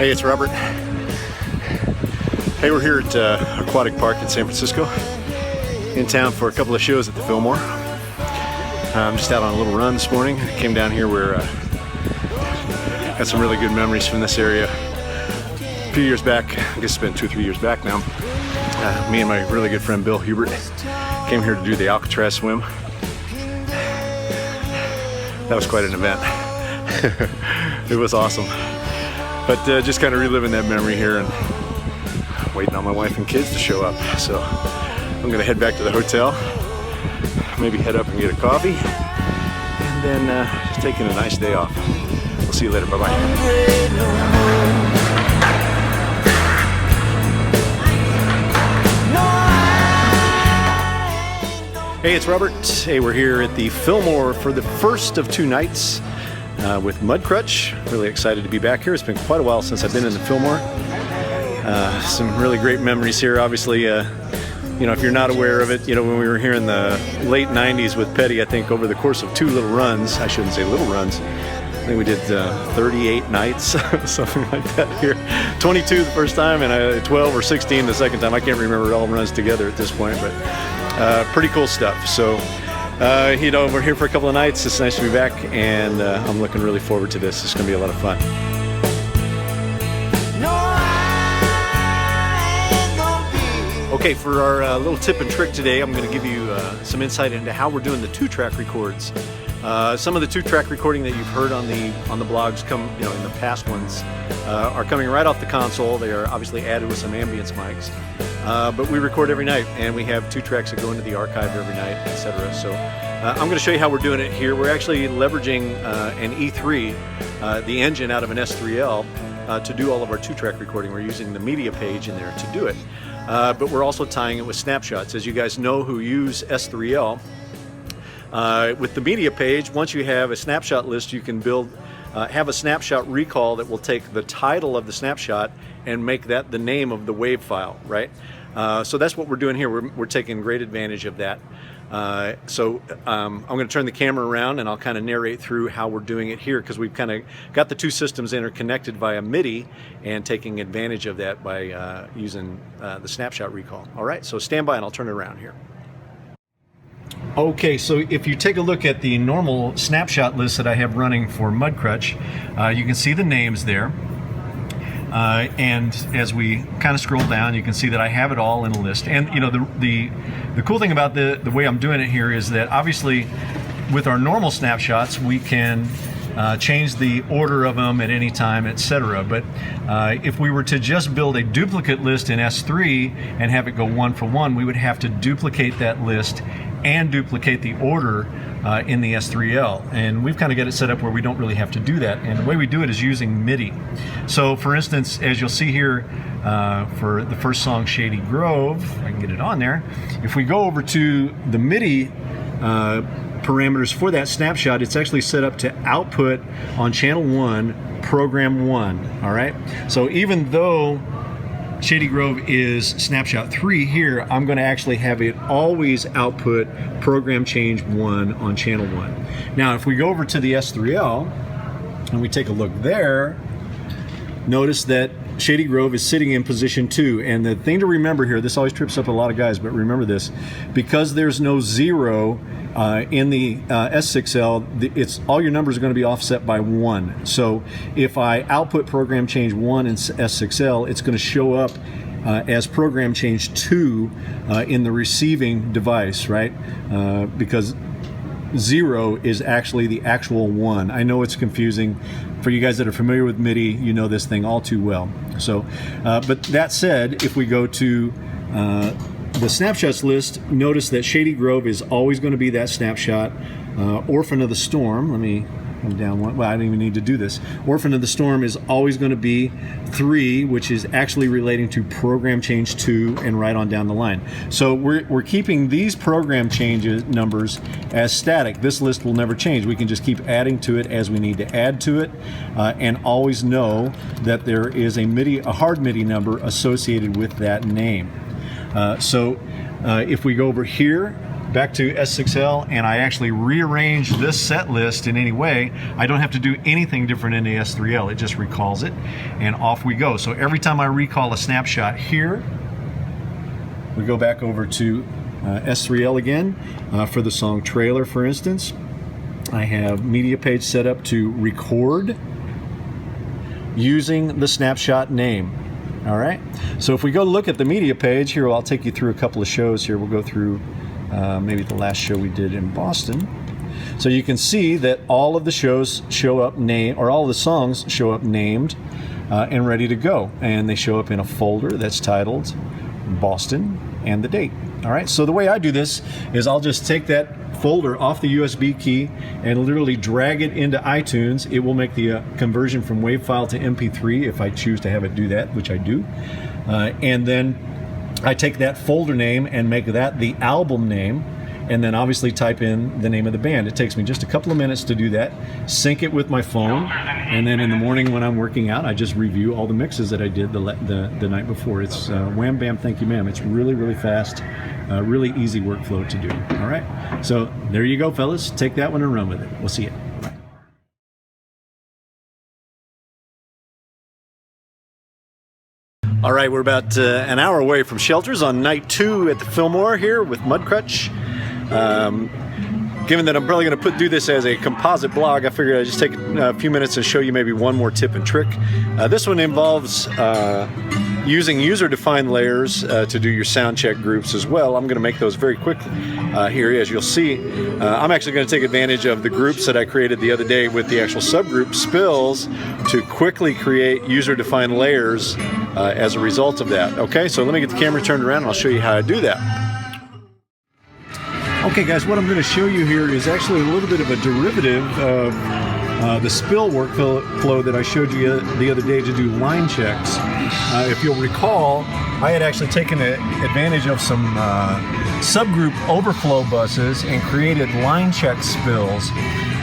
Hey, it's Robert. Hey, we're here at Aquatic Park in San Francisco, in town for a couple of shows at the Fillmore. I'm just out on a little run this morning. Came down here where got some really good memories from this area. A few years back, I guess it's been 2 or 3 years back now, me and my really good friend Bill Hubert came here to do the Alcatraz swim. That was quite an event. It was awesome. But just kind of reliving that memory here and waiting on my wife and kids to show up. So I'm gonna head back to the hotel, maybe head up and get a coffee, and then just taking a nice day off. We'll see you later, bye-bye. Hey, it's Robert. Hey, we're here at the Fillmore for the first of 2 nights with Mudcrutch. Really excited to be back here. It's been quite a while since I've been in the Fillmore. Some really great memories here. Obviously, you know, if you're not aware of it, you know, when we were here in the late 90s with Petty, I think over the course of 2 little runs, I shouldn't say little runs, I think we did 38 nights, something like that here. 22 the first time and 12 or 16 the second time. I can't remember all runs together at this point, but pretty cool stuff. So, you know, we're here for a couple of nights. It's nice to be back, and I'm looking really forward to this. It's going to be a lot of fun. Okay, for our little tip and trick today, I'm going to give you some insight into how we're doing the 2-track records. Some of the 2-track recording that you've heard on the blogs come, you know, in the past ones, are coming right off the console. They are obviously added with some ambience mics, but we record every night, and we have 2 tracks that go into the archive every night, etc. So I'm going to show you how we're doing it here. We're actually leveraging an E3, the engine out of an S6L, to do all of our 2-track recording. We're using the media page in there to do it. But we're also tying it with snapshots. As you guys know who use S6L, with the media page, once you have a snapshot list, you can have a snapshot recall that will take the title of the snapshot and make that the name of the WAV file, right? So that's what we're doing here. We're taking great advantage of that. I'm going to turn the camera around and I'll kind of narrate through how we're doing it here, because we've kind of got the 2 systems interconnected via MIDI and taking advantage of that by using the snapshot recall. All right, so stand by and I'll turn it around here. Okay, so if you take a look at the normal snapshot list that I have running for Mudcrutch, you can see the names there. And as we kind of scroll down, you can see that I have it all in a list. And you know, the cool thing about the way I'm doing it here is that obviously with our normal snapshots, we can change the order of them at any time, etc. But if we were to just build a duplicate list in S3 and have it go 1 for 1, we would have to duplicate that list and duplicate the order in the S6L, and we've kind of got it set up where we don't really have to do that, and the way we do it is using MIDI. So for instance, as you'll see here for the first song, Shady Grove, if I can get it on there, if we go over to the MIDI parameters for that snapshot, it's actually set up to output on channel 1, program 1, all right? So even though Shady Grove is snapshot 3 here, I'm going to actually have it always output program change 1 on channel 1. Now if we go over to the S6L and we take a look there, notice that Shady Grove is sitting in position 2, and the thing to remember here, this always trips up a lot of guys, but remember this, because there's no 0 in the S6L, it's all your numbers are going to be offset by 1. So if I output program change 1 in S6L, it's going to show up as program change 2 in the receiving device, right? Because 0 is actually the actual 1. I know it's confusing. For you guys that are familiar with MIDI, you know this thing all too well. So, but that said, if we go to the snapshots list, notice that Shady Grove is always going to be that snapshot. Orphan of the Storm, let me come down one. Well, I don't even need to do this. Orphan of the Storm is always going to be 3, which is actually relating to program change 2 and right on down the line. So we're keeping these program changes numbers as static. This list will never change. We can just keep adding to it as we need to add to it, and always know that there is a hard MIDI number associated with that name. If we go over here back to S6L and I actually rearrange this set list in any way, I don't have to do anything different in the S3L. It just recalls it and off we go. So every time I recall a snapshot here, we go back over to S3L again for the song Trailer, for instance. I have media page set up to record using the snapshot name. All right, so if we go look at the media page here, I'll take you through a couple of shows here. We'll go through maybe the last show we did in Boston. So you can see that all of the shows show up named, or all of the songs show up named and ready to go. And they show up in a folder that's titled Boston and the date. All right, so the way I do this is I'll just take that folder off the USB key and literally drag it into iTunes. It will make the conversion from WAV file to MP3 if I choose to have it do that, which I do. And then I take that folder name and make that the album name, and then obviously type in the name of the band. It takes me just a couple of minutes to do that, sync it with my phone, and then in the morning when I'm working out, I just review all the mixes that I did the night before. It's wham, bam, thank you, ma'am. It's really, really fast, really easy workflow to do. All right, so there you go, fellas. Take that one and run with it. We'll see you. Bye. All right, we're about an hour away from Shelters on night 2 at the Fillmore here with Mudcrutch. Given that I'm probably going to do this as a composite blog, I figured I'd just take a few minutes and show you maybe one more tip and trick. This one involves using user-defined layers to do your sound check groups as well. I'm going to make those very quickly here. As you'll see, I'm actually going to take advantage of the groups that I created the other day with the actual subgroup spills to quickly create user-defined layers as a result of that. Okay, so let me get the camera turned around and I'll show you how I do that. Okay guys, what I'm going to show you here is actually a little bit of a derivative of the spill workflow that I showed you the other day to do line checks. If you'll recall, I had actually taken advantage of some subgroup overflow buses and created line check spills.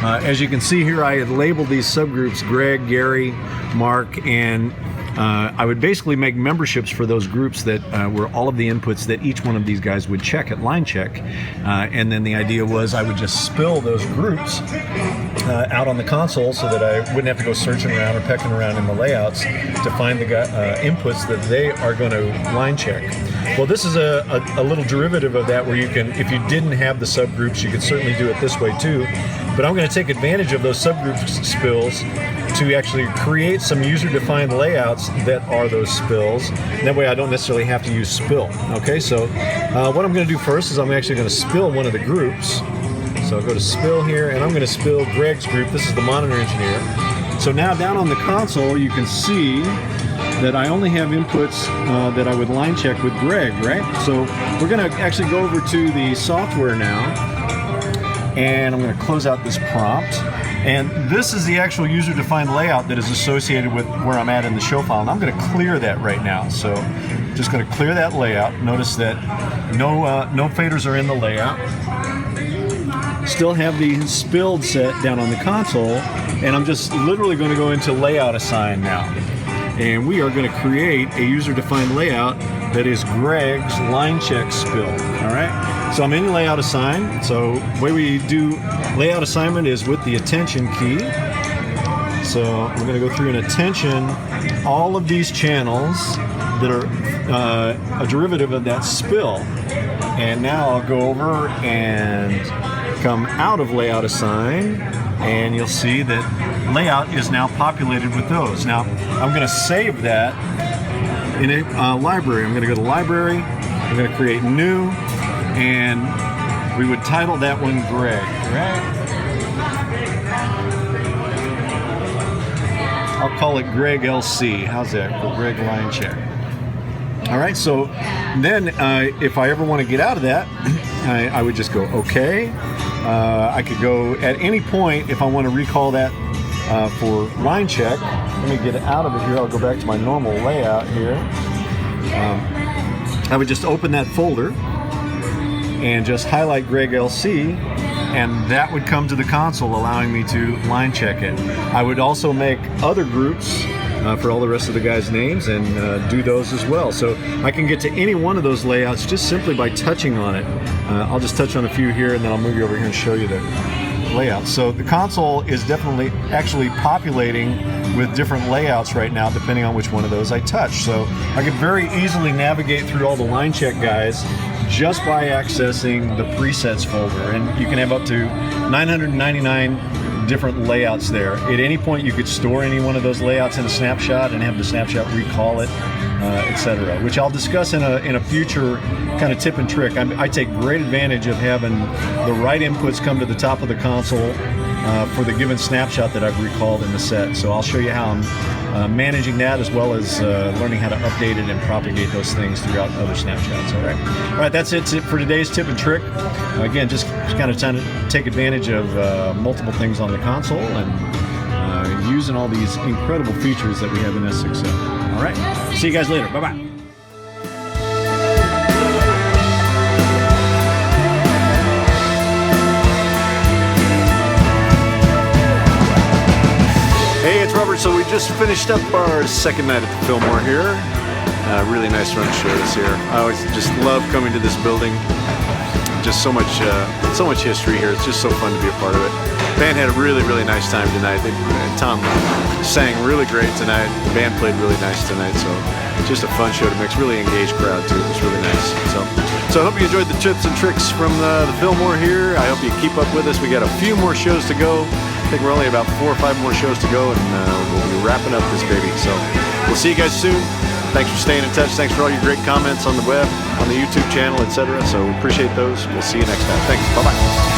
As you can see here, I had labeled these subgroups Greg, Gary, Mark, and I would basically make memberships for those groups that were all of the inputs that each one of these guys would check at line check. And then the idea was I would just spill those groups out on the console so that I wouldn't have to go searching around or pecking around in the layouts to find the inputs that they are going to line check. Well, this is a little derivative of that where you can, if you didn't have the subgroups, you could certainly do it this way too. But I'm going to take advantage of those subgroup spills to actually create some user-defined layouts that are those spills. That way I don't necessarily have to use spill. Okay, so what I'm going to do first is I'm actually going to spill one of the groups. So I'll go to spill here, and I'm going to spill Greg's group. This is the monitor engineer. So now down on the console, you can see that I only have inputs that I would line check with Greg, right? So we're going to actually go over to the software now, and I'm going to close out this prompt. And this is the actual user-defined layout that is associated with where I'm at in the show file. And I'm going to clear that right now. So just going to clear that layout. Notice that no faders are in the layout. Still have the spilled set down on the console. And I'm just literally going to go into layout assign now. And we are going to create a user-defined layout that is Greg's line check spill. All right. So I'm in layout assign. So the way we do layout assignment is with the attention key. So we're going to go through and attention all of these channels that are a derivative of that spill. And now I'll go over and come out of layout assign, and you'll see that layout is now populated with those. Now I'm going to save that in a library. I'm going to go to library. I'm going to create new. And we would title that one Greg, right? I'll call it Greg LC. How's that for Greg line check? All right, so then if I ever want to get out of that, I would just go OK. I could go at any point if I want to recall that for line check. Let me get out of it here. I'll go back to my normal layout here. I would just open that folder and just highlight Greg LC, and that would come to the console allowing me to line check it. I would also make other groups for all the rest of the guys' names and do those as well. So I can get to any one of those layouts just simply by touching on it. I'll just touch on a few here and then I'll move you over here and show you the layout. So the console is definitely actually populating with different layouts right now depending on which one of those I touch. So I could very easily navigate through all the line check guys just by accessing the presets folder, and you can have up to 999 different layouts there. At any point you could store any one of those layouts in a snapshot and have the snapshot recall it, etc., which I'll discuss in a future kind of tip and trick. I take great advantage of having the right inputs come to the top of the console for the given snapshot that I've recalled in the set. So I'll show you how I'm managing that, as well as learning how to update it and propagate those things throughout other snapshots. All right, that's it for today's tip and trick. Again, just kind of trying to take advantage of multiple things on the console and using all these incredible features that we have in S6L. All right, see you guys later. Bye-bye. Hey, it's Robert. So we just finished up our second night at the Fillmore here. Really nice run show this year. I always just love coming to this building. Just so much history here. It's just so fun to be a part of it. Band had a really nice time tonight. Tom sang really great tonight. The band played really nice tonight. So just a fun show to mix. Really engaged crowd too. It was really nice. So I hope you enjoyed the tips and tricks from the Fillmore here. I hope you keep up with us. We got a few more shows to go. I think we're only about 4 or 5 more shows to go, and we'll be wrapping up this baby. So we'll see you guys soon. Thanks for staying in touch. Thanks for all your great comments on the web, on the YouTube channel, etc. So we appreciate those. We'll see you next time. Thanks. Bye-bye.